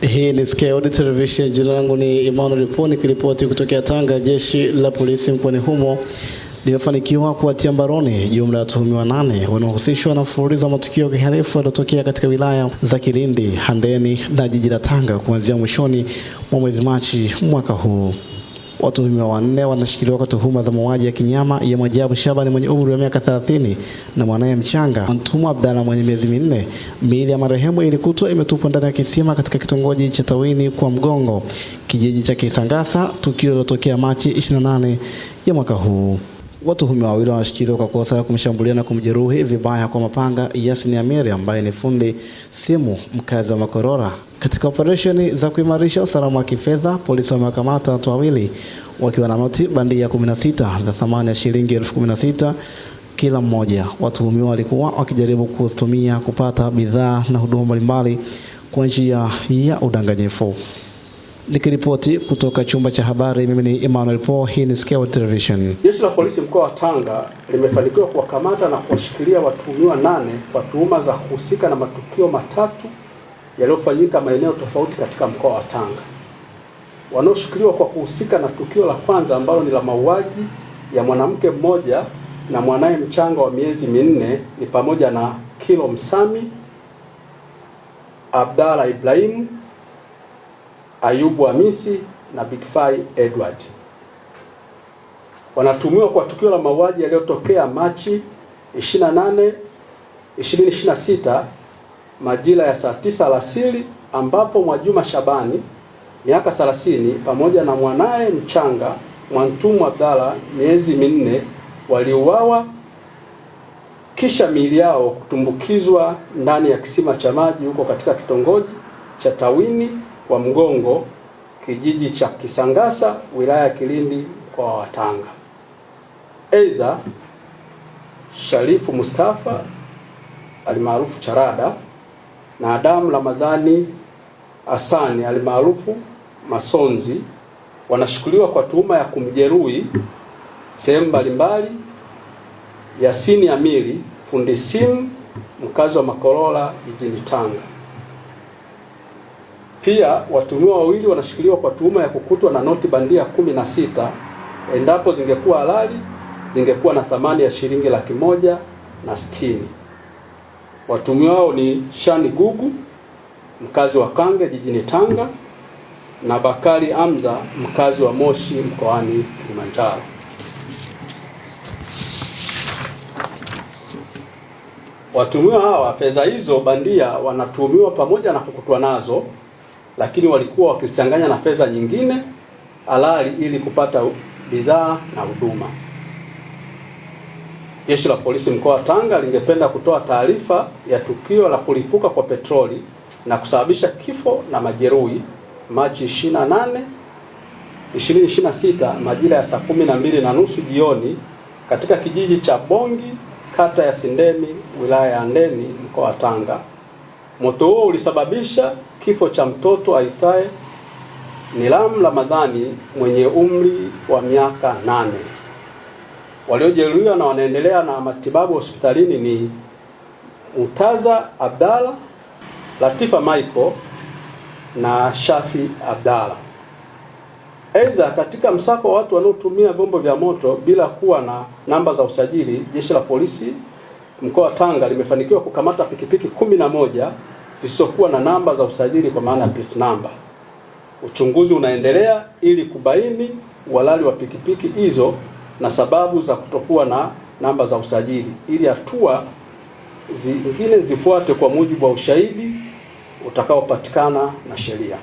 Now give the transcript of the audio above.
Hii ni Skyworld Television. Jina langu ni Emmanuel Poni, nikiripoti kutokea Tanga. Jeshi la polisi mkoani humo limefanikiwa kuwatia mbaroni jumla ya watuhumiwa 8 wanaohusishwa na mfululizo wa matukio ya kihalifu yaliyotokea katika wilaya za Kilindi, Handeni na jiji la Tanga kuanzia mwishoni mwa mwezi Machi mwaka huu. Watuhumiwa 4 wanashikiliwa kwa tuhuma za mauaji ya kinyama ya Mwajabu Shabani mwenye umri wa miaka 30 na mwanae mchanga Mwantumu Abdalla mwenye miezi 4. Miili ya marehemu ilikutwa imetupwa ndani ya kisima katika kitongoji cha Tawini kwa Mgongo, kijiji cha Kisangasa, tukio lilotokea Machi 28 ya mwaka huu. Watuhumiwa 2 wanashikiliwa kwa kosa la kumshambulia na kumjeruhi vibaya kwa mapanga Yasin Amiri ambaye ni fundi simu mkazi wa Makorora. Katika operesheni za kuimarisha usalama wa kifedha, polisi wamewakamata watu 2 wakiwa na noti bandia 16 za thamani ya shilingi 16,000 kila mmoja. Watuhumiwa walikuwa wakijaribu kutumia kupata bidhaa na huduma mbalimbali kwa njia ya udanganyifu. Nikiripoti kutoka chumba cha habari, mimi ni Emmanuel Po, hii ni Skyworld Television. Jeshi la polisi mkoa wa Tanga limefanikiwa kuwakamata na kuwashikilia watuhumiwa 8 kwa tuhuma za kuhusika na matukio matatu yaliyofanyika maeneo tofauti katika mkoa wa Tanga. Wanaoshikiliwa kwa kuhusika na tukio la kwanza ambalo ni la mauaji ya mwanamke mmoja na mwanae mchanga wa miezi 4 ni pamoja na Kilo Msami, Abdalla Ibrahim, Ayubu Hamisi na Big Fai Edward. Wanatuhumiwa kwa tukio la mauaji yaliyotokea Machi 28, 2026 majira ya saa 9 alasiri, ambapo Mwajuma Shabani miaka 30 pamoja na mwanae mchanga Mwantumu Abdalla miezi 4 waliuawa, kisha miili yao kutumbukizwa ndani ya kisima cha maji huko katika kitongoji cha Tawini kwa Mgongo, kijiji cha Kisangasa, wilaya ya Kilindi, mkoa wa Tanga. Aidha, Sharifu Mustafa alimaarufu Charada na Adam Ramadhani Hasani alimaarufu Masonzi wanashikiliwa kwa tuhuma ya kumjeruhi sehemu mbalimbali Yasin Amiri, fundi simu mkazi wa Makorora jijini Tanga. Pia watuhumiwa 2 wanashikiliwa kwa tuhuma ya kukutwa na noti bandia 16, endapo zingekuwa halali zingekuwa na thamani ya shilingi 160,000. Watuhumiwa hao ni Shani Gugu mkazi wa Kange jijini Tanga na Bakari Hamza mkazi wa Moshi mkoani Kilimanjaro. Watuhumiwa hawa fedha hizo bandia wanatuhumiwa pamoja na kukutwa nazo, lakini walikuwa wakizichanganya na fedha nyingine halali ili kupata bidhaa na huduma. Jeshi la polisi mkoa wa Tanga lingependa kutoa taarifa ya tukio la kulipuka kwa petroli na kusababisha kifo na majeruhi Machi 28, 2026 majira ya saa 12:30 jioni katika kijiji cha Bongi, kata ya Sindeni, wilaya ya Handeni, mkoa wa Tanga. Moto huo ulisababisha kifo cha mtoto aitaye Nilam Ramadhani mwenye umri wa miaka 8. Waliojeruhiwa na wanaendelea na matibabu hospitalini ni Mutaza Abdalla, Latifa Michael na Shafi Abdalla. Aidha, katika msako wa watu wanaotumia vyombo vya moto bila kuwa na namba za usajili, jeshi la polisi mkoa wa Tanga limefanikiwa kukamata pikipiki 11 zisizokuwa na namba za usajili kwa maana ya plate number. Uchunguzi unaendelea ili kubaini uhalali wa pikipiki hizo na sababu za kutokuwa na namba za usajili, ili hatua zingine zifuate kwa mujibu wa ushahidi utakaopatikana na sheria.